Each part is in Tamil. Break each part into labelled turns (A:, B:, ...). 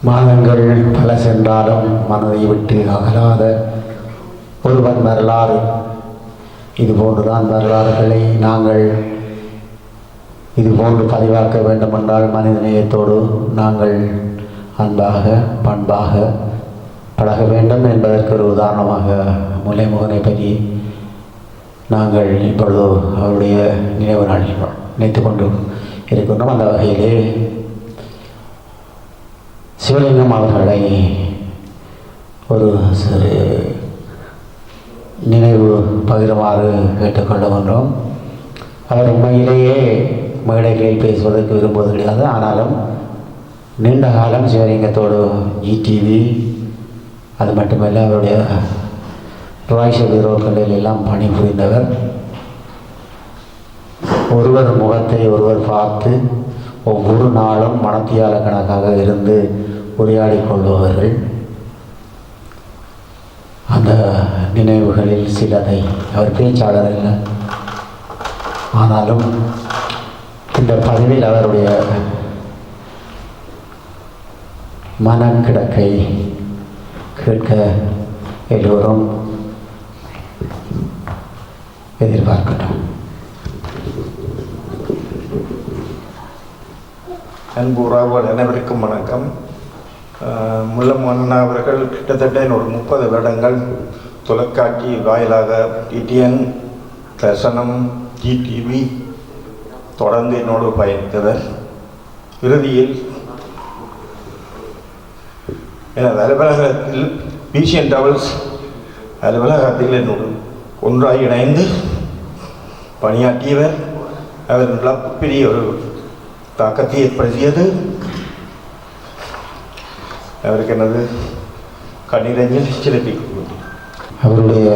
A: மாதங்கள் பல சென்றாலும் மனதை விட்டு அகலாத ஒருவன் வரலாறு. இதுபோன்றுதான் வரலாறுகளை நாங்கள் இதுபோன்று பதிவாக்க வேண்டுமென்றால் மனிதநேயத்தோடு நாங்கள் அன்பாக பண்பாக பழக வேண்டும் என்பதற்கு ஒரு உதாரணமாக முல்லைமுகனை பற்றி நாங்கள் இப்பொழுது அவருடைய நினைவு நாளில் நினைத்து கொண்டு இருக்கின்றோம். அந்த வகையிலே சிவலிங்கம் அவர்களை ஒரு சிறு நினைவு பகிருமாறு கேட்டுக்கொள்ளுகின்றோம். அவர் உண்மையிலேயே மேடைகளில் பேசுவதற்கு விரும்புவது கிடையாது. ஆனாலும் நீண்ட காலம் சிவலிங்கத்தோடு ஜிடிவி அது மட்டுமல்ல அவருடைய ராய்ஷ வீரோக்களில் எல்லாம் பணிபுரிந்தவர். ஒருவர் முகத்தை ஒருவர் பார்த்து ஒவ்வொரு நாளும் மனத்தியால கணக்காக இருந்து உரையாடி கொள்பவர்கள். அந்த நினைவுகளில் சிலதை அவர் பேச்சாளர் இல்லை, ஆனாலும் இந்த பதிவில் அவருடைய மனக்கிடக்கை கேட்க எல்லோரும் எதிர்பார்க்கட்டும்.
B: அன்பு உறவுகள் அனைவருக்கும் வணக்கம். முல்லைமுகன் அவர்கள் கிட்டத்தட்ட ஒரு 30 வருடங்கள் தொலைக்காட்சி வாயிலாக டிடிஎன், தர்சனம், ஜிடிவி தொடர்ந்து என்னோடு பயணித்தவர். இறுதியில் எனது அலுவலகத்தில் பிசிஎன் டவல்ஸ் அலுவலகத்தில் என்னோடு ஒன்றாக இணைந்து பணியாற்றியவர். அவர் பெரிய ஒரு தாக்கத்தை ஏற்படுத்தியது. அவருக்கு எனது கண்ணீரஞ்சல் சிறப்பிக்க
A: அவருடைய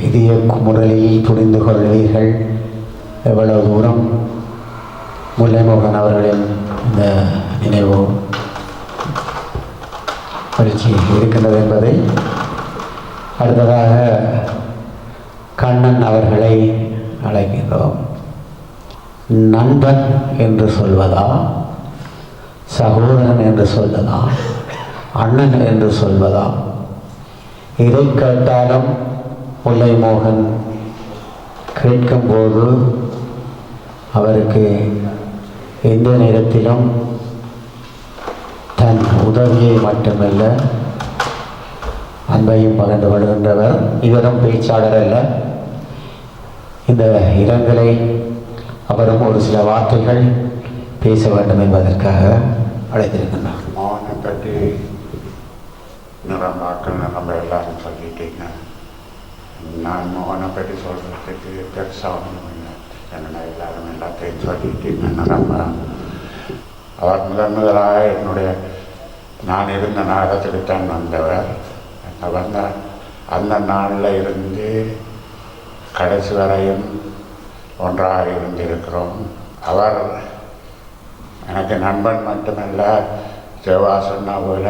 A: இதய குமுறலை புரிந்து கொள்வீர்கள் எவ்வளவு தூரம் முல்லைமுகன் அவர்களின் இந்த நினைவு பயிற்சி இருக்கின்றது என்பதை. அடுத்ததாக கண்ணன் அவர்களை அழைக்கின்றோம். நண்பன் என்று சொல்வதா, சகோதரன் என்று சொல்வதா, அண்ணன் என்று சொல்வதா, இதை கேட்டாலும் முல்லைமுகன் கேட்கும்போது அவருக்கு எந்த நேரத்திலும் தன் உதவியை மட்டுமல்ல அன்பையும் பகிர்ந்து கொள்கின்றவர். இவரும் பேச்சாளர் அல்ல. இந்த இரங்கலை அவரும் ஒரு சில வார்த்தைகள் பேச வேண்டும் என்பதற்காக அழைத்திருக்கின்றார்.
C: மோகனை பற்றி நிறம்பாக்கள் நம்ம எல்லாரும் சொல்லிட்டீங்க. நான் மோகனை பற்றி சொல்கிறதுக்கு பெருசாக ஒன்றும் இல்லை. என்னென்ன எல்லாரும் எல்லாத்தையும் சொல்லிட்டீங்க. நிறம்ப அவர் முதலாக நான் இருந்த நாடகத்துக்கு தான் வந்தவர். வந்த அந்த நாளில் இருந்து கடைசி வரையும் ஒன்றாக இருந்திருக்கிறோம். அவர் எனக்கு நண்பன் மட்டுமல்ல, செவ்வா சொன்ன போல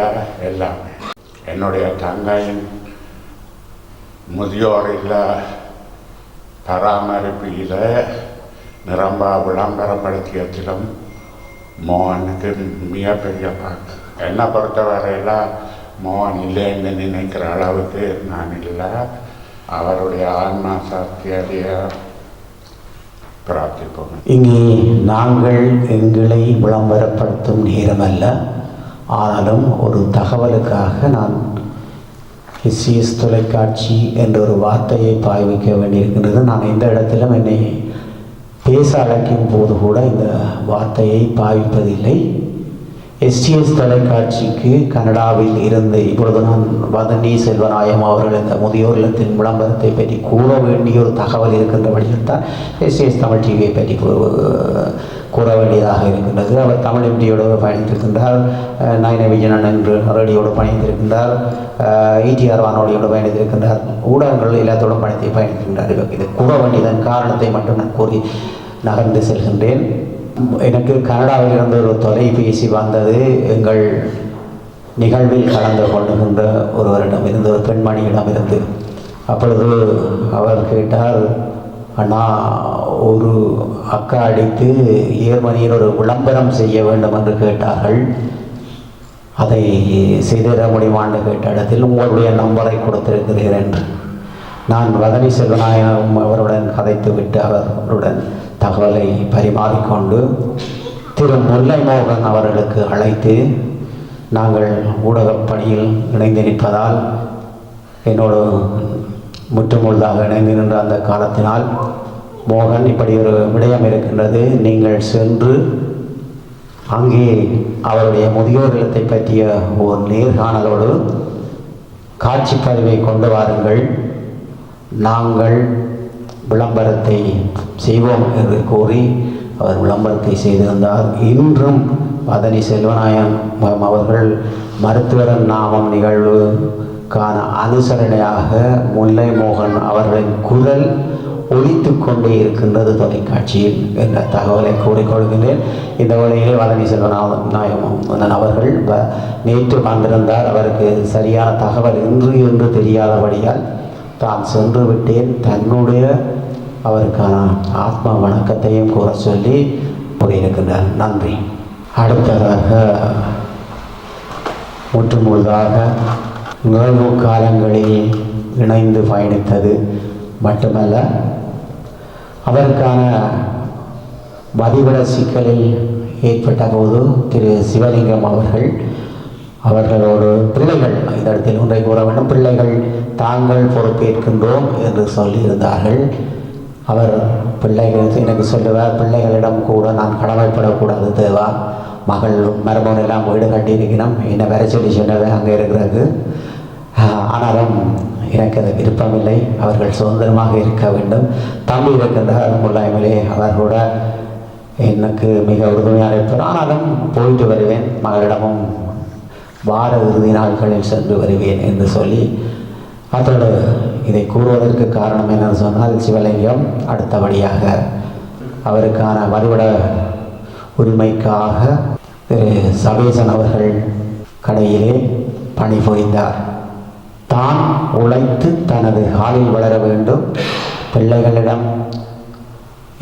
C: எல்லாமே. என்னுடைய தங்கையின் முதியோரில் பராமரிப்பில் நிரம்ப விளம்பரப்படுத்தியதிலும் மோகனுக்கு மிகப்பெரிய பங்கு. என்னை பொறுத்தவரையில் மோகன் இல்லைன்னு நினைக்கிற அளவுக்கு நான் இல்லை. அவருடைய ஆன்மா சாத்திய பிரார்த்திப்போம்.
A: இங்கே நாங்கள் எங்களை விளம்பரப்படுத்தும் நேரமல்ல, ஆனாலும் ஒரு தகவலுக்காக நான் எஸ்சிஎஸ் தொலைக்காட்சி என்ற ஒரு வார்த்தையை பாய்விக்க வேண்டியிருக்கின்றது. நான் எந்த இடத்திலும் என்னை பேச அழைக்கும் போது கூட இந்த வார்த்தையை பாய்விப்பதில்லை. எஸ்டிஎஸ் தொலைக்காட்சிக்கு கனடாவில் இருந்து இப்பொழுது நான் வதனி செல்வநாயகம் அவர்கள் இந்த முதியோர் இல்லத்தின் விளம்பரத்தை பற்றி கூற வேண்டிய ஒரு தகவல் இருக்கின்ற வழியில் தான் எஸ்டிஎஸ் தமிழ் டிவியை பற்றி கூற வேண்டியதாக இருக்கின்றது. அவர் தமிழ் எம்டியோடு பயணித்திருக்கின்றார், நயன விஜயன் என்று ரேடியோடு பயணித்திருக்கின்றார், ஈடிஆர் வானொலியோடு பயணித்திருக்கின்றார், ஊடகங்கள் எல்லாத்தோடும் பயணித்திருக்கின்றார். இது கூற வேண்டியதன் காரணத்தை மட்டும் நான் கூறி நகர்ந்து செல்கின்றேன். எனக்கு கனடாவில் இருந்து ஒரு தொலைபேசி வந்தது. எங்கள் நிகழ்வில் கலந்து கொள்ளுகின்ற ஒருவரிடம் இருந்து, ஒரு பெண்மணியிடம் இருந்து. அப்பொழுது அவர் கேட்டார், அண்ணா ஒரு அக்கா அடித்து ஏர்மனியில் ஒரு விளம்பரம் செய்ய வேண்டும் என்று கேட்டார்கள். அதை செய்திட முடியுமான்னு கேட்ட இடத்தில் உங்களுடைய நம்பரை கொடுத்திருக்கிறீர் என்று நான் வதனி செல்வநாயகம் அவருடன் கதைத்துவிட்டு அவருடன் தகவலை பரிமாறிக்கொண்டு திரு முல்லை மோகன் அவர்களுக்கு அழைத்து நாங்கள் ஊடகப் பணியில் இணைந்து நிற்பதால் என்னோடு முற்றுமுழுதாக இணைந்து நின்ற அந்த காலத்தினால் மோகன் இப்படி ஒரு விடயம் இருக்கின்றது, நீங்கள் சென்று அங்கே அவருடைய முதியோர் இல்லத்தை பற்றிய ஒரு நேர்காணலோடு காட்சி பதிவை கொண்டு வாருங்கள், நாங்கள் விளம்பரத்தை செய்வோம் என்று கூறி அவர் விளம்பரத்தை செய்திருந்தார். இன்றும் பதனி செல்வநாயகம் அவர்கள் மருத்துவரன் நாமம் நிகழ்வுக்கான அனுசரணையாக முல்லை மோகன் அவர்களின் குரல் ஒலித்து கொண்டே இருக்கின்றது தொலைக்காட்சியில் என்ற தகவலை கூறிக்கொள்கின்றேன். இந்த வழியிலே வதனி செல்வநாயகம் அவர்கள் நேற்று வந்திருந்தார். அவருக்கு சரியான தகவல் என்று தெரியாதபடியால் தான் சென்று விட்டேன், தன்னுடைய அவருக்கான ஆத்ம வணக்கத்தையும் கூற சொல்லி கூறியிருக்கின்றார். நன்றி. அடுத்ததாக முற்றுமுழுதாக நிகழ்வு காலங்களில் இணைந்து பயணித்தது மட்டுமல்ல, அவருக்கான வதிவிட சிக்கலில் ஏற்பட்ட போது திரு சிவலிங்கம் அவர்களோடு பிள்ளைகள், இந்த இடத்தில் ஒன்றை கூற வேண்டும், பிள்ளைகள் தாங்கள் பொறுப்பேற்கின்றோம் என்று சொல்லியிருந்தார்கள். அவர் பிள்ளைகள் எனக்கு சொல்லுவார், பிள்ளைகளிடம் கூட நான் கடமைப்படக்கூடாது தேவா, மகள் மருமகனெல்லாம் வீடு கட்டியிருக்கணும், என்னை வர சொல்லி சொன்னவன் அங்கே இருக்கிறது. ஆனாலும் எனக்கு அது விருப்பமில்லை, அவர்கள் சுதந்திரமாக இருக்க வேண்டும். தம்பி இருக்கின்றார் முல்லாய்மலே, அவர் கூட எனக்கு மிக உறுதுணையாக இருப்பார். ஆனாலும் போயிட்டு வருவேன், மகளிடமும் வார இறுதி நாட்களில் சென்று வருவேன் என்று சொல்லி, அதோடு இதை கூறுவதற்கு காரணம் என்னன்னு சொன்னால், சிவலிங்கம் அடுத்தபடியாக அவருக்கான வதிவிட உரிமைக்காக திரு சபேசன் அவர்கள் கடையிலே பணிபுரிந்தார். தான் உழைத்து தனது காலில் வளர வேண்டும், பிள்ளைகளிடம்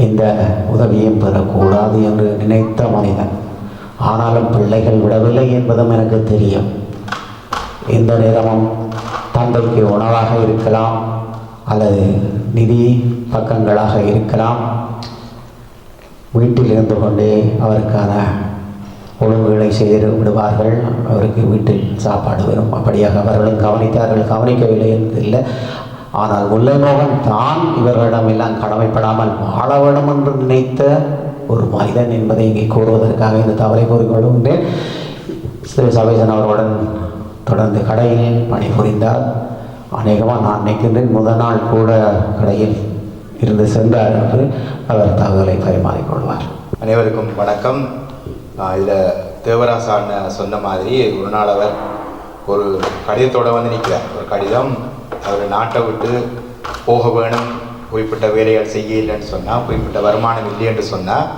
A: எந்த உதவியும் பெறக்கூடாது என்று நினைத்த மனிதன். ஆனாலும் பிள்ளைகள் விடவில்லை என்பதும் எனக்கு தெரியும். எந்த நேரமும் தந்தைக்கு உணவாக இருக்கலாம் அல்லது நிதி பக்கங்களாக இருக்கலாம், வீட்டில் இருந்து கொண்டே அவருக்கான ஒழுங்குகளை செய்து விடுவார்கள். அவருக்கு வீட்டில் சாப்பாடு வரும். அப்படியாக அவர்களும் கவனித்தார்கள், கவனிக்கவில்லை என்பதில்லை. ஆனால் முல்லை மோகன் தான் இவர்களிடம் எல்லாம் கடமைப்படாமல் வாழ வேண்டும் என்று நினைத்த ஒரு மனிதன் என்பதை இங்கே கூறுவதற்காக இந்த தவறை கூறிக்கொள்கின்றேன். திரு சபேசன் அவர்களுடன் தொடர்ந்து கடையில் பணிபுரிந்தார். அநேகமாக நான் நினைக்கின்றேன் முதல் நாள் கூட கடையில் இருந்து சென்றார் என்று அவர் தகவலை பரிமாறிக்கொள்வார்.
B: அனைவருக்கும் வணக்கம். இதில் தேவராசான் சொன்ன மாதிரி ஒரு நாள் அவர் ஒரு கடிதத்தோடு வந்து நிற்கிறார். ஒரு கடிதம், அவர் நாட்டை விட்டு போக வேணும், குறிப்பிட்ட வேலைகள் செய்ய இல்லைன்னு சொன்னால், குறிப்பிட்ட வருமானம் இல்லை என்று சொன்னால்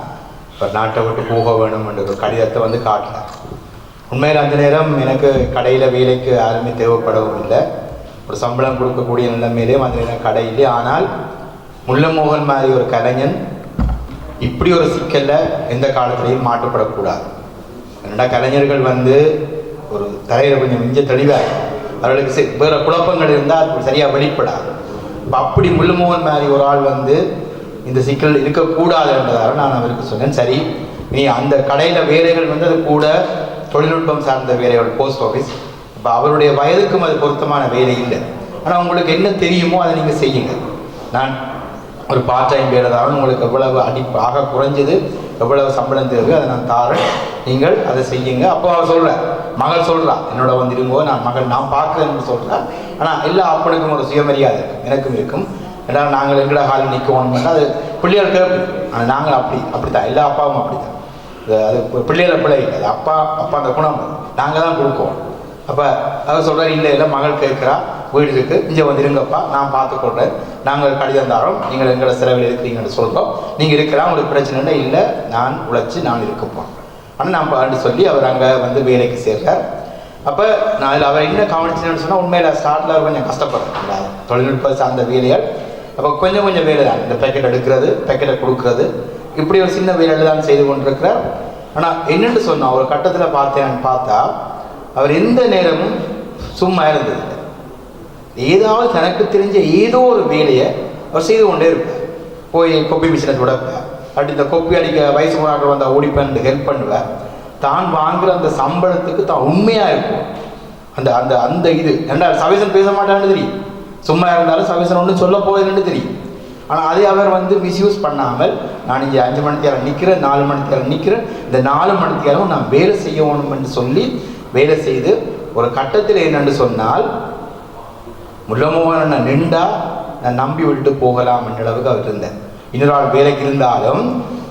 B: அவர் நாட்டை விட்டு போக வேணும் என்ற ஒரு கடிதத்தை வந்து காட்டினார். உண்மையில் அந்த நேரம் எனக்கு கடையில் வேலைக்கு யாருமே தேவைப்படவும் இல்லை, ஒரு சம்பளம் கொடுக்கக்கூடிய நிலைமையிலேயும் அந்த நேரம் கடையிலே. ஆனால் முல்லைமோகன் மாதிரி ஒரு கலைஞன் இப்படி ஒரு சிக்கலில் எந்த காலத்திலையும் மாட்டுப்படக்கூடாது. என்னடா கலைஞர்கள் வந்து ஒரு தலையில் கொஞ்சம் மிஞ்ச தெளிவாக அவர்களுக்கு வேறு குழப்பங்கள் இருந்தால் அது சரியாக வெளிப்படாது. இப்போ அப்படி முல்லைமோகன் மாதிரி ஒரு ஆள் வந்து இந்த சிக்கல் இருக்கக்கூடாது என்றதால் நான் அவருக்கு சொன்னேன், சரி நீ அந்த கடையில் வேலைகள் வந்து அது கூட தொழில்நுட்பம் சார்ந்த வேலைகள், போஸ்ட் ஆஃபீஸ், இப்போ அவருடைய வயதுக்கும் அது பொருத்தமான வேலை இல்லை. ஆனால் உங்களுக்கு என்ன தெரியுமோ அதை நீங்கள் செய்யுங்க. நான் ஒரு பார்ட் டைம் வேலை தான், உங்களுக்கு எவ்வளவு ஆக குறைஞ்சது எவ்வளவு சம்பளம் தேவை அதை நான் தாரேன், நீங்கள் அதை செய்யுங்க. அப்போ அவர் சொல்கிறேன், மகள் சொல்கிறா என்னோட வந்துடும்போது நான் மகள் நான் பார்க்குறேன்னு சொல்கிறேன். ஆனால் எல்லா அப்பனுக்கும் ஒரு சுயமரியாதை இருக்கும், எனக்கும் இருக்கும். ஏன்னா நாங்கள் எங்கட காலில் நிற்கணும்னா அது பிள்ளைகள் கேட்போம். ஆனால் நாங்கள் அப்படித்தான், எல்லா அப்பாவும் அப்படித்தான். அது பிள்ளைகளை பிள்ளை இல்லை, அது அப்பா அந்த குணம் நாங்கள் தான் கொடுப்போம். அப்போ அவர் சொல்கிறார், இல்லை மகள் கேட்குறா, வீடு இருக்குது, இங்கே வந்துருங்கப்பா, நான் பார்த்துக்கொள்கிறேன், நாங்கள் கடிதம் தாரோம், நீங்கள் எங்களோட செலவில் இருக்கிறீங்கன்னு சொல்கிறோம், நீங்கள் இருக்கலாம், உங்களுக்கு பிரச்சனைன்னா இல்லை, நான் உழைச்சி நான் இருக்கப்போம். ஆனால் நான் பாட்டு சொல்லி அவர் அங்கே வந்து வேலைக்கு சேர்றார். அப்போ நான் அதில் அவர் என்ன கவனிச்சுன்னு சொன்னால், உண்மையில் ஸ்டார்ட்டில் அவர் கொஞ்சம் கஷ்டப்படுறேன் தொழில்நுட்ப சார்ந்த வேலைகள். அப்போ கொஞ்சம் வேலை தான், இந்த பேக்கெட் எடுக்கிறது, பேக்கெட்டை கொடுக்குறது, இப்படி ஒரு சின்ன வேலைகள் தான் செய்து கொண்டிருக்கிறார். ஆனால் என்னென்னு சொன்னால் ஒரு கட்டத்தில் பார்த்தா அவர் எந்த நேரமும் சும்மா இருந்தது. ஏதாவது தனக்கு தெரிஞ்ச ஏதோ ஒரு வேலையை அவர் செய்து கொண்டே இருப்பார். போய் கொப்பி மிஷினை துடைப்பார், அப்படி இந்த கொப்பி அடிக்க வயசு போனாக்கள் வந்தால் ஓடி பண்ணி ஹெல்ப் பண்ணுவார். தான் வாங்குகிற அந்த சம்பளத்துக்கு தான் உண்மையாக இருக்கும். அந்த அந்த அந்த இது ஏன்னா சவேசன் பேச மாட்டான்னு தெரியும், சும்மா இருந்தாலும் சவேசன் ஒன்றும் சொல்ல போகுதுன்னு தெரியும். ஆனால் அதை அவர் மிஸ்யூஸ் பண்ணாமல், நான் இங்கே 5 மணி நேரம் நிற்கிறேன், 4 மணி நேரம் நிற்கிறேன், இந்த 4 மணி நேரம் நான் வேலை செய்யணும்னு சொல்லி வேலை செய்து ஒரு கட்டத்தில் என்னென்று சொன்னால் முல்லமோகன் நின்றா நான் நம்பி விட்டு போகலாம் என்ற அளவுக்கு அவர் இருந்தேன். இன்னொரு ஆள் வேலைக்கு இருந்தாலும்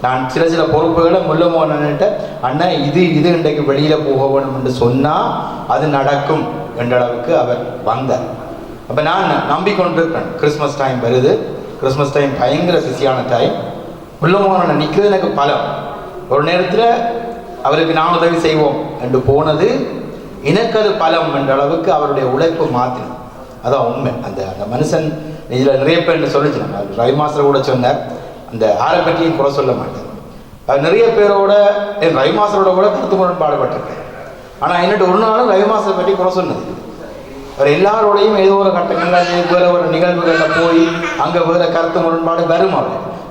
B: நான் சில பொறுப்புகளை முல்லமோகன்கிட்ட அண்ணன் இது இன்றைக்கு வெளியில் போக வேணும் என்று சொன்னால் அது நடக்கும் என்ற அளவுக்கு அவர் வந்தார். அப்போ நான் நம்பிக்கொண்டிருக்கிறேன். கிறிஸ்மஸ் டைம் வருது, கிறிஸ்மஸ் டைம் பயங்கர பிஸியான டைம். முல்லமோகனை நிற்கிறது எனக்கு பலம். ஒரு நேரத்தில் அவருக்கு நான் உதவி செய்வோம் என்று போனது எனக்கு அது பலம் என்ற அளவுக்கு அவருடைய உழைப்பு மாற்றினது. அதான் உண்மை. அந்த அந்த மனுஷன் இதில் நிறைய பேர் சொல்லிச்சு. நம்ம ரவி மாஸ்டர் கூட சொன்னார், அந்த யாரை பற்றியும் குறை சொல்ல மாட்டேன். அது நிறைய பேரோட என் ரவி மாஸ்டரோட கூட கருத்து முரண்பாடுபட்டிருக்கேன். ஆனால் என்னட்டு ஒரு நாளும் ரவி மாஸ்டரை பற்றி குறை சொன்னது. அவர் எல்லாரோடையும் ஏதோ ஒரு கட்டங்களில் வேறு ஒரு நிகழ்வுகளில் போய் அங்கே வேறு கருத்து முரண்பாடு வரும்.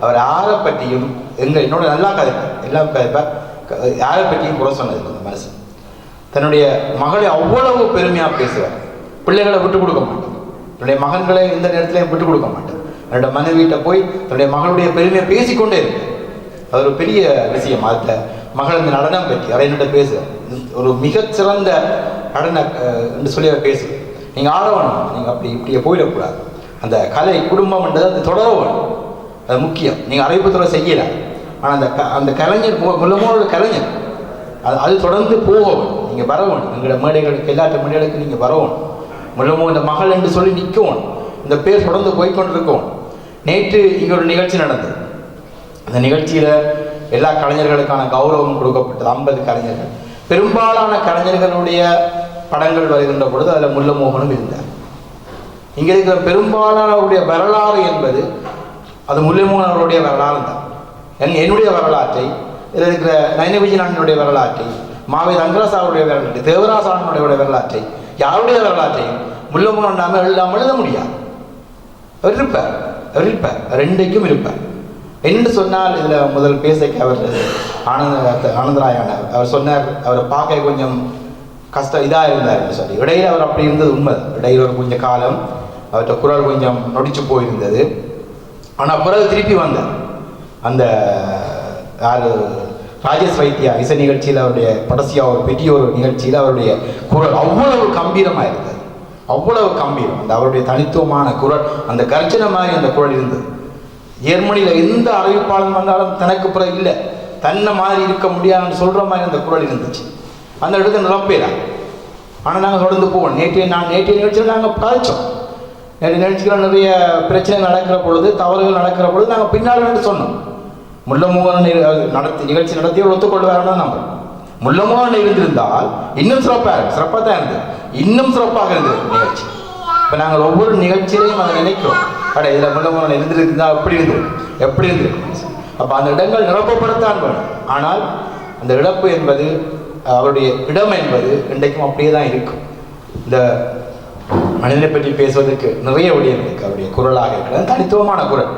B: அவர் யாரை பற்றியும் என்னோட நல்லா கதைப்பார், எல்லாம் கதைப்பார். யாரை பற்றியும் குறை சொன்னது அந்த மனுஷன். தன்னுடைய மகளை அவ்வளவு பெருமையாக பேசுவார். பிள்ளைகளை விட்டு கொடுக்க மாட்டேன், தன்னுடைய மகன்களை இந்த நேரத்திலையும் விட்டு கொடுக்க மாட்டேன். என்னோட மனைவிட்ட போய் தன்னுடைய மகளுடைய பெருமையை பேசிக்கொண்டே இருப்பேன். அது ஒரு பெரிய விஷயம். அந்த மகள் இந்த நடனம் பற்றி அதை என்னோட பேசுவேன். ஒரு மிகச்சிறந்த நடன என்று சொல்லி அவர் பேசுவேன். நீங்கள் ஆடவணும், நீங்கள் அப்படி இப்படியே போயிடக்கூடாது. அந்த கலை குடும்பம்ன்றது அது தொடரணும், அது முக்கியம். நீங்கள் அறிவிப்புத்துறை செய்யலை, ஆனால் அந்த கலைஞர் முல்லமோனோட கலைஞர் அது தொடர்ந்து போகணும். நீங்கள் வரணும், எங்களோட மேடைகளுக்கு எல்லாத்த மேடைகளுக்கு நீங்கள் வரணும். முல்லமோ இந்த மகள் என்று சொல்லி நிற்கணும், இந்த பேர் தொடர்ந்து போய்கொண்டிருக்கணும். நேற்று இங்கே ஒரு நிகழ்ச்சி நடந்தது. அந்த நிகழ்ச்சியில் எல்லா கலைஞர்களுக்கான கௌரவம் கொடுக்கப்பட்டது. 50 கலைஞர்கள், பெரும்பாலான கலைஞர்களுடைய படங்கள் வருகின்ற பொழுது அதில் முல்லமோகனும் இருந்தார். இங்கே இருக்கிற பெரும்பாலானவருடைய வரலாறு என்பது அது முல்லமோகன் அவருடைய வரலாறு தான். என்னுடைய வரலாற்றை, இதில் இருக்கிற நயன விஜயநாதனுடைய வரலாற்றை, மாவி ரங்கராசாவுடைய வரலாற்றை, தேவராசானுடைய வரலாற்றை, யாருடைய வரலாற்றையும் முல்லமோகன் நாம எழுத முடியாது. அவர் இருப்பார், ரெண்டைக்கும் இருப்பார். என்று சொன்னால் இதில் முதல் பேசக்கு அவர் ஆனந்தராயனார் அவர் சொன்னார், அவரை பார்க்க கொஞ்சம் கஷ்டம் இதாக இருந்தார்னு சொல்லி. இடையில் அவர் அப்படி இருந்தது உண்மை. இடையில் ஒரு கொஞ்சம் காலம் அவர்கிட்ட குரல் கொஞ்சம் நொடிச்சு போயிருந்தது. ஆனால் பிறகு திருப்பி வந்தார். அந்த யார் ராஜேஷ் வைத்தியா இசை நிகழ்ச்சியில் அவருடைய கடைசியாக ஒரு பெரிய ஒரு நிகழ்ச்சியில் அவருடைய குரல் அவ்வளவு கம்பீரமாக இருந்தது, அவ்வளவு கம்பீரம். அந்த அவருடைய தனித்துவமான குரல், அந்த கர்ஜனை மாதிரி அந்த குரல் இருந்தது. ஜெர்மனியில் எந்த அறிவிப்பாளன் வந்தாலும் தனக்கு பிறகு இல்லை, தன்னை மாதிரி இருக்க முடியாதுன்னு சொல்கிற மாதிரி அந்த குரல் இருந்துச்சு. அந்த இடத்துல நிரப்பேலாம். ஆனால் நாங்கள் தொடர்ந்து போவோம். நேற்றைய நிகழ்ச்சியில் நாங்கள் பாதித்தோம். நேற்று நிகழ்ச்சிகள் நிறைய பிரச்சனை நடக்கிற பொழுது, தவறுகள் நடக்கிற பொழுது நாங்கள் பின்னால் என்று சொன்னோம். முல்லமோகன் நிகழ்ச்சி நடத்தியவர் ஒத்துக்கொள்வார்னு நம்புறோம். முல்லமோகன் இருந்திருந்தால் இன்னும் சிறப்பாக தான் இருந்தது, இன்னும் சிறப்பாக இருந்தது நிகழ்ச்சி. இப்போ நாங்கள் ஒவ்வொரு நிகழ்ச்சியிலையும் அதை நினைக்கிறோம், இதில் முல்லமோகன் இருந்திருந்தால் எப்படி இருந்திருக்கு. அப்போ அந்த இடங்கள் நிரப்பப்படத்தான் வேணும். ஆனால் அந்த இழப்பு என்பது, அவருடைய இடம் என்பது இன்றைக்கும் அப்படியே தான் இருக்கும். இந்த மனிதனை பற்றி பேசுவதற்கு நிறைய விடயம் இருக்குது. அவருடைய குரலாக இருக்கிறது தனித்துவமான குரல்.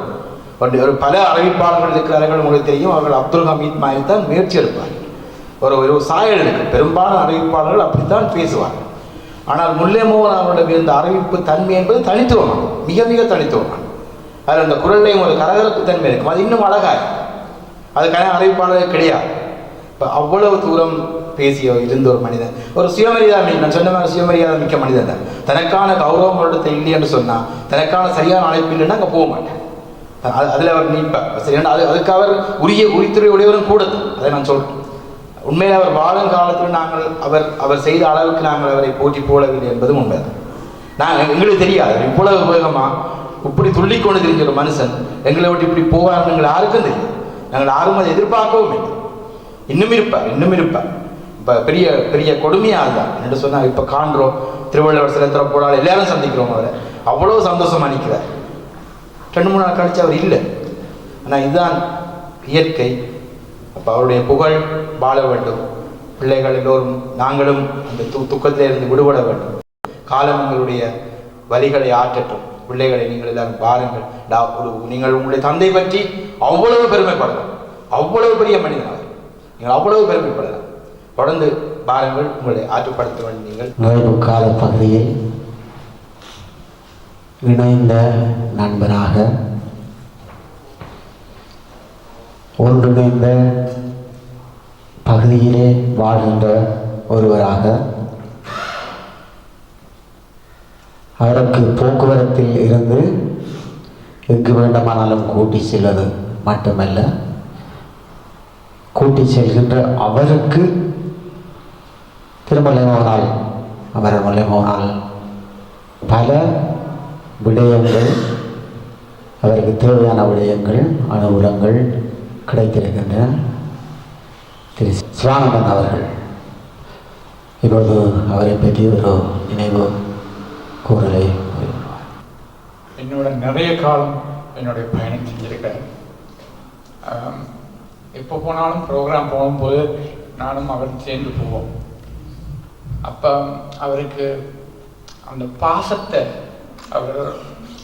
B: ஒரு பல அறிவிப்பாளர்கள் இருக்கிறார்கள், உங்களுக்கு தெரியும். அவர்கள் அப்துல் ஹமீத் மாதிரி தான் முயற்சி எடுப்பார்கள். ஒரு சாயல் இருக்குது. பெரும்பாலான அறிவிப்பாளர்கள் அப்படித்தான் பேசுவார்கள். ஆனால் முல்லமோகன் அவருடைய இந்த அறிவிப்பு தன்மை என்பது தனித்துவமான, மிக மிக தனித்துவமான. அதில் அந்த குரல்லையும் ஒரு கரகரப்பு தன்மை இருக்கும். அது இன்னும் அழகாக, அதுக்கான அறிவிப்பாளர்கள் கிடையாது. இப்போ அவ்வளவு தூரம் பேசிய இருந்த ஒரு மனிதன், ஒரு சுயமரியாதை, நான் சொன்ன மாதிரி சுயமரியாதை மிக்க மனிதன் தான். தனக்கான கௌரவம் இடத்தை இல்லை என்று சொன்னால், தனக்கான சரியான அழைப்பு இல்லைன்னா அங்கே போக மாட்டேன். அதில் அவர் நீப்பார். சரி, அதுக்கு அவர் உரித்துறை உடையவரும் கூட. அதை நான் சொல்கிறேன். உண்மையில் அவர் வாழும் காலத்தில் நாங்கள் அவர் செய்த அளவுக்கு நாங்கள் அவரை போற்றி போடவில்லை என்பதும் உண்மைதான். எங்களுக்கு தெரியாது இவ்வளவு வேகமாக இப்படி துள்ளிக்கொண்டு தெரிஞ்ச ஒரு மனுஷன் எங்களை விட்டு இப்படி போவார்னு எங்களை யாருக்கும் தெரியும். நாங்கள் யாரும் அதை எதிர்பார்க்கவும் இல்லை. இன்னும் இருப்பார். இப்போ பெரிய பெரிய கொடுமையாக தான் என்று சொன்னால் இப்போ காண்றோம். திருவள்ளுவர் சிலத்திர போடால் எல்லாரும் சந்திக்கிறோம். அவரை அவ்வளோ சந்தோஷமாக நிற்கிறார். 2-3 நாள் கழிச்சு அவர் இல்லை. ஆனால் இதுதான் இயற்கை. அப்போ அவருடைய புகழ் வாழ வேண்டும். பிள்ளைகள் எல்லோரும் நாங்களும் அந்த துக்கத்திலிருந்து விடுபட வேண்டும். காலம் எங்களுடைய வலிகளை ஆற்றட்டும். பிள்ளைகளை நீங்கள் எல்லாரும் பாருங்கள். நீங்கள் உங்களுடைய தந்தை பற்றி அவ்வளவு பெருமைப்படலாம், அவ்வளவு பெரிய மனிதனாக நீங்கள் அவ்வளவு பெருமைப்படலாம். தொடர்ந்து பாருங்கள், உங்களை ஆற்றுப்படுத்த வேண்டும். நீங்கள்
A: நுழைவு கால பகுதியில் இணைந்த நண்பராக, ஒன்றிணைந்த பகுதியிலே வாழ்கின்ற ஒருவராக, அவருக்கு போக்குவரத்தில் இருந்து எங்கு வேண்டுமானாலும் கூட்டி செல்வது மட்டுமல்ல, கூட்டி செல்கின்ற அவருக்கு திருமலை மோகனால், அமரமலை மோகனால் பல விடயங்கள், அவருக்கு தேவையான விடயங்கள், அனுகூலங்கள் கிடைத்திருக்கின்றன. திரு சிவானந்தன் அவர்கள் இப்பொழுது அவரை பற்றி ஒரு நினைவு கூறலை கூறுவார்.
D: என்னோட நிறைய காலம் என்னுடைய பயணம் செஞ்சிருக்கேன். எப்போ போனாலும் ப்ரோக்ராம் போகும்போது நானும் அவரும் சேர்ந்து போவோம். அப்போ அவருக்கு அந்த பாசத்தை அவர்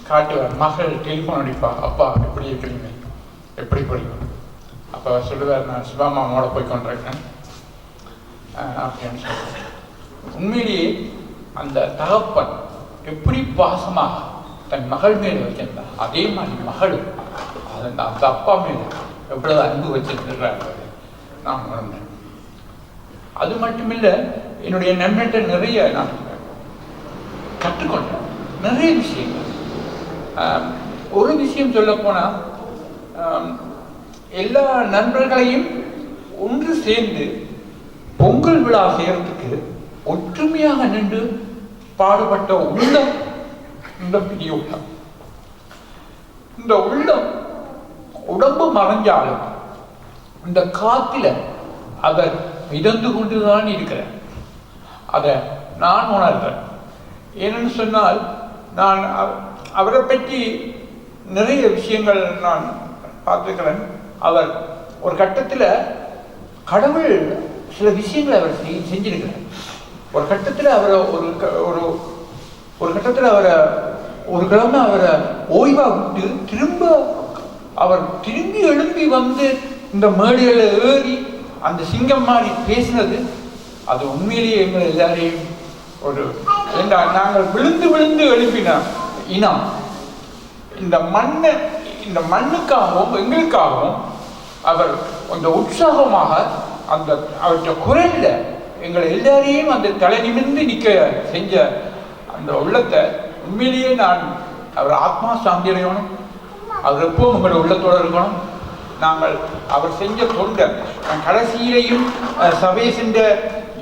D: காட்டுவார். மகள் டெலிஃபோன் அடிப்பா, அப்பா எப்படி இருக்கிறீங்க, எப்படி படிக்கணும். அப்போ சொல்லுவார், நான் சிவாமாவோட போய் கொண்டிருக்கேன் அப்படின்னு சொல்லுவார். உண்மையிலேயே அந்த தகப்பன் எப்படி பாசமாக தன் மகள் மேல் வச்சிருந்தா, அதே மாதிரி மகளும் அந்த அப்பா மேல் எவ்வளவு அன்பு வச்சிருக்கிறார்கள் நான் உணர்ந்தேன். அது மட்டுமில்லை, என்னுடைய நன்மைகிட்ட நிறைய நான் கற்றுக்கொண்டேன், நிறைய விஷயங்கள். ஒரு விஷயம் சொல்ல போனால், எல்லா நண்பர்களையும் ஒன்று சேர்ந்து பொங்கல் விழா செய்யறதுக்கு ஒற்றுமையாக நின்று பாடுபட்ட உள்ளம் இந்த பெரிய உள்ளம். இந்த உள்ளம் உடம்பு மறைஞ்சாலும் இந்த காத்தில அவர் மிதந்து கொண்டுதான் இருக்கிறார். அதை நான் உணர்கிறேன். ஏனென்று சொன்னால், நான் அவரை பற்றி நிறைய விஷயங்கள் நான் பார்த்துக்கிறேன். அவர் ஒரு கட்டத்தில் கடவுள் சில விஷயங்களை அவர் செஞ்சிருக்கிறார். ஒரு கட்டத்தில் அவரை ஒரு கட்டத்தில் அவரை ஒரு கிழமை அவரை ஓய்வாக விட்டு அவர் திரும்பி எழும்பி வந்து இந்த மேடையில் ஏறி அந்த சிங்கம் மாதிரி பேசினது, அது உண்மையிலேயே எங்கள் எல்லாரையும் ஒரு நாங்கள் விழுந்து விழுந்து எழுப்பின இனம். இந்த மண்ணுக்காகவும் எங்களுக்காகவும் அவர் அந்த உற்சாகமாக அந்த அவற்றை குரல்ல எங்களை எல்லாரையும் அந்த தலை நிமிர்ந்து நிற்க செஞ்ச அந்த உள்ளத்தை உண்மையிலேயே நான் அவர் ஆத்மா சாந்தி அடையணும். அவர் எப்பவும் உங்களோட உள்ளத்தோடு இருக்கணும். நாங்கள் அவர் செஞ்ச தொண்டை கடைசியிலையும் சபையை செஞ்ச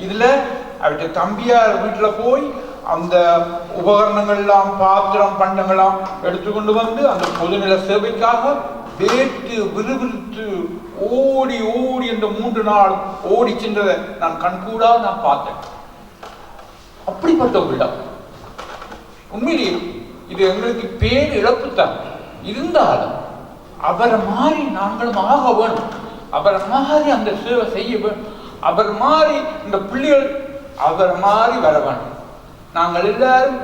D: இதில் அவர்கிட்ட தம்பியார் வீட்டில் போய் அந்த உபகரணங்கள்லாம், பாத்திரம் பண்டங்கள்லாம் எடுத்துக்கொண்டு வந்து அந்த பொதுநில சேவைக்காக வேட்டு விறுவிறுத்து ஓடி ஓடி அந்த 3 நாள் ஓடி சென்றதை நான் கண்கூடா நான் பார்த்தேன். அப்படிப்பட்ட உள்ளம். உண்மையிலேயே இது எங்களுக்கு பேர் இழப்பு தான். இருந்தாலும் அவரை மாறி நாங்களும் ஆக வேணும். அவரை மாறி அந்த சேவை செய்ய வேணும். அவர் மாறி இந்த பிள்ளைகள் அவரை மாறி வர வேண்டும். நாங்கள் எல்லாரும்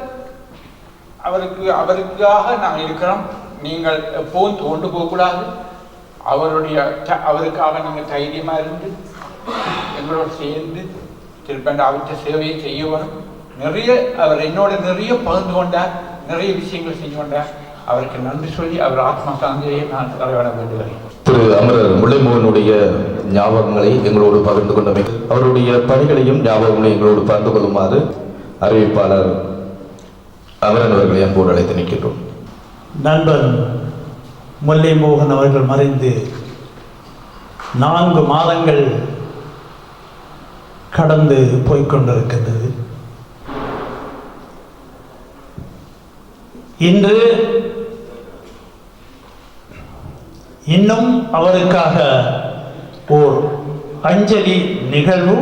D: அவருக்காக நாங்கள் இருக்கிறோம். நீங்கள் எப்போதும் தோண்டு போகக்கூடாது. அவருக்காக நீங்கள் தைரியமாக இருந்து எங்களோட சேர்ந்து திருப்பி அவற்றை சேவையை செய்ய வரும். அவர் என்னோட நிறைய பகிர்ந்து கொண்டார், நிறைய விஷயங்கள் செஞ்சு கொண்டார். அவருக்கு நன்றி சொல்லி அவர் ஆத்மா சாந்தியை நான் தலைவட வேண்டுகிறேன்.
E: திரு அமரர் முல்லைமோகனுடைய ஞாபகங்களை எங்களோடு பகிர்ந்து கொண்டமை, அவருடைய பணிகளையும் ஞாபகங்களையும் எங்களோடு பகிர்ந்து கொள்ளுமாறு அறிவிப்பாளர் அமரன் அவர்களை அன்போடு அழைத்து நிற்கின்றோம்.
F: நண்பன் முல்லைமோகன் அவர்கள் மறைந்து 4 மாதங்கள் கடந்து போய்கொண்டிருக்கின்றது. இன்று இன்னும் அவருக்காக ஓர் அஞ்சலி நிகழ்வு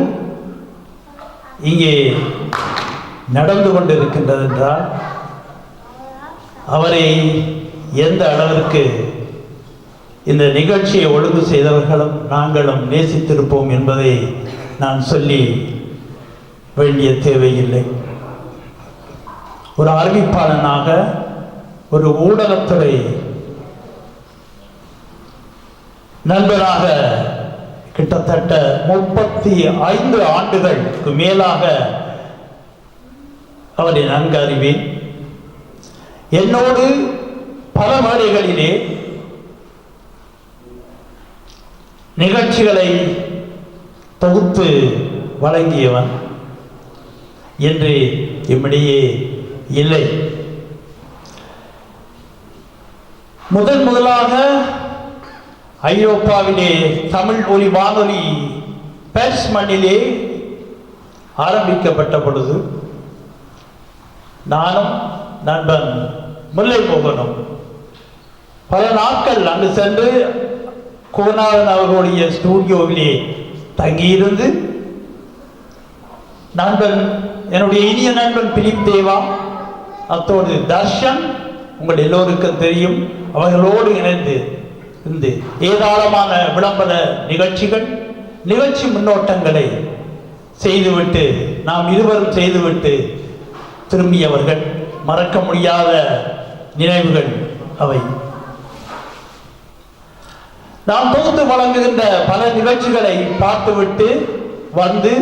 F: இங்கே நடந்து கொண்டிருக்கின்றது என்றால் அவரை எந்த அளவிற்கு இந்த நிகழ்ச்சியை ஒழுங்கு செய்தவர்களும் நாங்களும் நேசித்திருப்போம் என்பதை நான் சொல்லி வேண்டிய தேவையில்லை. ஒரு அறிவிப்பாளனாக, ஒரு ஊடகத்துறை நண்பராக கிட்டத்தட்ட 35 ஆண்டுகளுக்கு மேலாக அவரை நன்கு அறிவேன். என்னோடு பல மேடைகளிலே நிகழ்ச்சிகளை தொகுத்து வழங்கியவன் என்று இம்மிடையே இல்லை. முதலாக ஐரோப்பாவிலே தமிழ் ஒலி வானொலி பாரிஸ் மண்ணிலே ஆரம்பிக்கப்பட்ட பொழுது நானும் நண்பன் முல்லை மோகனும் பல நாட்கள் அங்கு சென்று கோநாதன் அவர்களுடைய ஸ்டூடியோவிலே தங்கியிருந்து என்னுடைய இனிய நண்பன் பிலிப் தேவா, அத்தோடு தர்ஷன், உங்கள் எல்லோருக்கும் தெரியும், அவர்களோடு இணைந்து இந்த ஏராளமான விளம்பர நிகழ்ச்சி முன்னோட்டங்களை செய்துவிட்டு நாம் இருவரும் செய்துவிட்டு திரும்பியவர்கள். மறக்க முடியாத நினைவுகள் அவை. நாம் தொகுத்து வழங்குகின்ற பல நிகழ்ச்சிகளை பார்த்துவிட்டு வந்து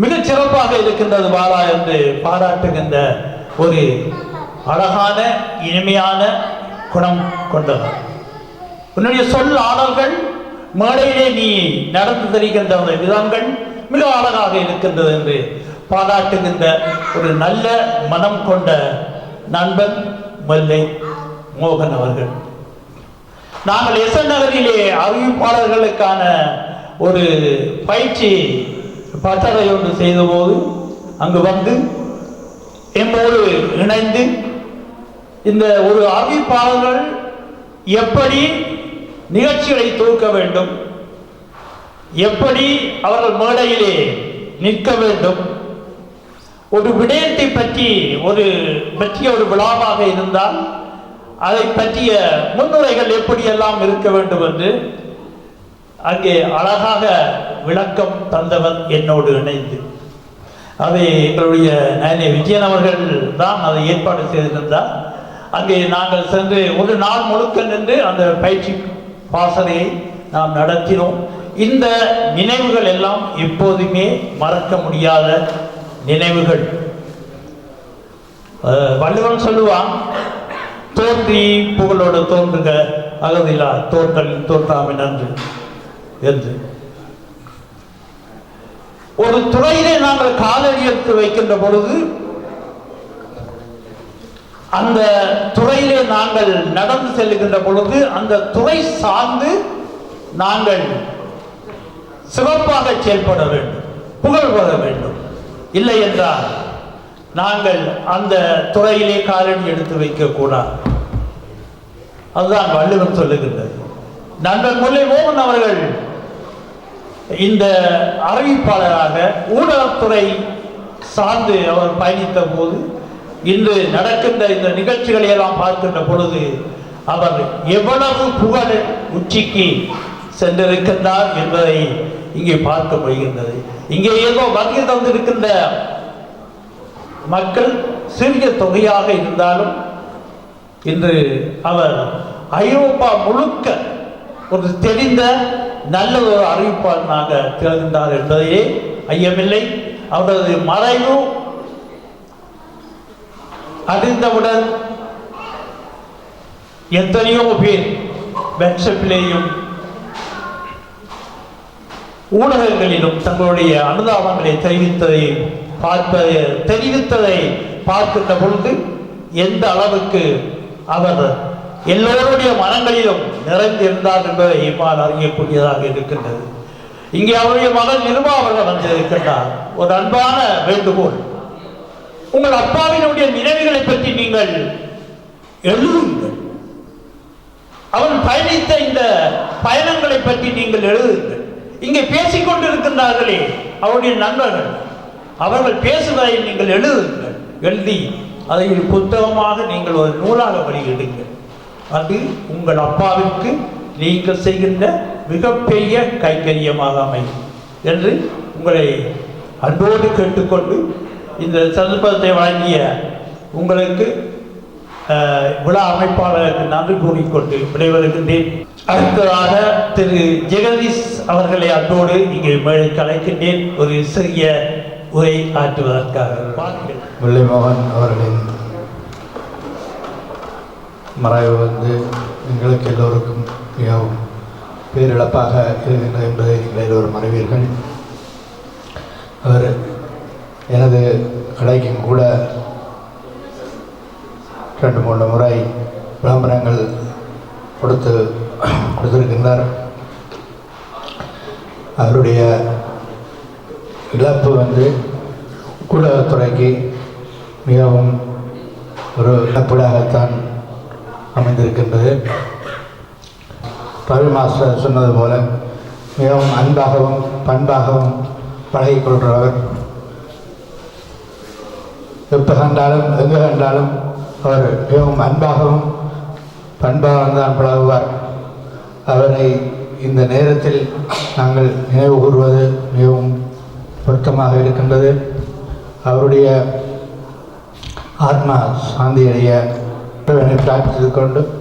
F: மிகச் சிறப்பாக இருக்கின்றது பாலா என்று பாராட்டுகின்ற ஒரு அழகான இனிமையான குணம் கொண்டவர். உன்னுடைய சொல் ஆடல்கள், மேடையிலே நீ நடந்து தெரிகின்ற விதங்கள் மிக அழகாக இருக்கின்றது என்று பாராட்டுகின்ற ஒரு நல்ல மனம் கொண்ட நண்பன் முல்லை மோகன் அவர்கள். நாங்கள் எஸ்என் நகரிலே அறிவிப்பாளர்களுக்கான ஒரு பயிற்சி பட்டறை ஒன்று செய்தபோது அங்கு வந்து எம்மோடு இணைந்து இந்த ஒரு அறிவிப்பாளர்கள் எப்படி நிகழ்ச்சிகளை தொகுக்க வேண்டும், எப்படி அவர்கள் மேடையிலே நிற்க வேண்டும், ஒரு விடயத்தை பற்றிய ஒரு விழாவாக இருந்தால் அதை பற்றிய முன்னுரைகள் எப்படியெல்லாம் இருக்க வேண்டும் என்று அங்கே அழகாக விளக்கம் தந்தவர் என்னோடு இணைந்து. அதை எங்களுடைய நயனி விஜயன் அவர்கள் தான் அதை ஏற்பாடு செய்திருந்தார். அங்கே நாங்கள் சென்று ஒரு நாள் முழுக்க நின்று அந்த பயிற்சி பாசறையை நாம் நடத்தினோம். இந்த நினைவுகள் எல்லாம் எப்போதுமே மறக்க முடியாத நினைவுகள். வள்ளுவன் சொல்லுவான், தோன்றி புகழோடு தோன்றுக அகதிலா தோன்றல் தோன்றாமை நன்று என்று. ஒரு துறையிலே நாங்கள் காலடி எடுத்து வைக்கின்ற பொழுது அந்த துறையிலே நாங்கள் நடந்து செல்லுகின்ற பொழுது அந்த துறை சார்ந்து நாங்கள் சிறப்பாக செயல்பட வேண்டும், புகழ் பெற வேண்டும். இல்லை என்றால் நாங்கள் அந்த துறையிலே காலடி எடுத்து வைக்க கூடாது. அதுதான் வள்ளுவன் சொல்லுகின்றது. நண்பர் முல்லை மோகன் அவர்கள் இந்த அறிவிப்பாளராக ஊடகத்துறை சார்ந்து அவர் பயணித்த போது இன்று நடக்கின்ற இந்த நிகழ்ச்சிகளை எல்லாம் பார்க்கின்ற பொழுது அவர் எவ்வளவு புகழ் உச்சிக்கு சென்றிருக்கின்றார் என்பதை இங்கே பார்க்க முடிகின்றது. இங்கே ஏதோ வருகை தந்திருக்கின்ற மக்கள் சிறிய தொகையாக இருந்தாலும் இன்று அவர் ஐரோப்பா முழுக்க ஒரு தெரிந்த நல்ல ஒரு அறிவிப்பாளனாக திகழ்கின்றார் என்பதையே ஐயமில்லை. அவரது மறைவு அறிந்தவுடன் எத்தனையோ பேர் வாட்ஸ்அப்பிலேயும் ஊடகங்களிலும் தங்களுடைய அனுதாபங்களை தெரிவித்ததை பார்க்கின்ற பொழுது எந்த அளவுக்கு அவர் எல்லோருடைய மனங்களிலும் நிறைந்திருந்தார் என்பதை இம்மால் அறியக்கூடியதாக இருக்கின்றது. இங்கே அவருடைய மகன் நிருபா அவர்கள் வந்திருக்கின்றார். ஒரு அன்பான வேண்டுகோள், உங்கள் அப்பாவினுடைய நினைவுகளை பற்றி நீங்கள் எழுதுங்கள். அவன் பயணித்த இந்த பயணங்களை பற்றி நீங்கள் எழுதுங்கள். இங்கே பேசிக்கொண்டிருக்கின்றார்களே அவருடைய நண்பர்கள், அவர்கள் பேசுவதை நீங்கள் எழுதுங்கள். எழுதி அதை ஒரு புத்தகமாக நீங்கள் ஒரு நூலாக வெளியிடுங்கள். அது உங்கள் அப்பாவிற்கு நீங்கள் செய்கின்ற மிகப்பெரிய கைங்கரியமாக அமையும் என்று உங்களை அன்போடு கேட்டுக்கொண்டு இந்த சந்தர்ப்பத்தை வழங்கிய உங்களுக்கு விழா அமைப்பாளருக்கு நன்றி கூறிக்கொண்டு விடைபெறுகின்றேன். அடுத்ததாக திரு ஜெகதீஷ் அவர்களை அன்போடு இங்கே மேடைக்கு அழைக்கின்றேன் ஒரு சிறிய உரை ஆற்றுவதற்காக.
G: வெள்ளைமோகன் அவர்களின் மறைவு எங்களுக்கு எல்லோருக்கும் மிகவும் பேரிழப்பாக இருக்கின்றது என்பதை நீங்கள் எல்லோரும் அறிவீர்கள். அவர் எனது கடைக்கும் கூட 2-3 முறை விளம்பரங்கள் கொடுத்திருக்கின்றார். அவருடைய இழப்பு ஊடகத்துறைக்கு மிகவும் ஒரு இழப்பீடாகத்தான் அமைந்திருக்கின்றது. ரவி மாஸ்டர் சொன்னது போல மிகவும் அன்பாகவும் பண்பாகவும் பழகிக்கொள்கிறவர். எப்போ கண்டாலும் எங்கே கண்டாலும் அவர் மிகவும் அன்பாகவும் பண்பாகவும் தான் பழகுவார். அவரை இந்த நேரத்தில் நாங்கள் நினைவு கூறுவது மிகவும் பொருத்தமாக இருக்கின்றது. அவருடைய ஆத்மா சாந்தியடைய பிரார்த்தித்துக் கொண்டு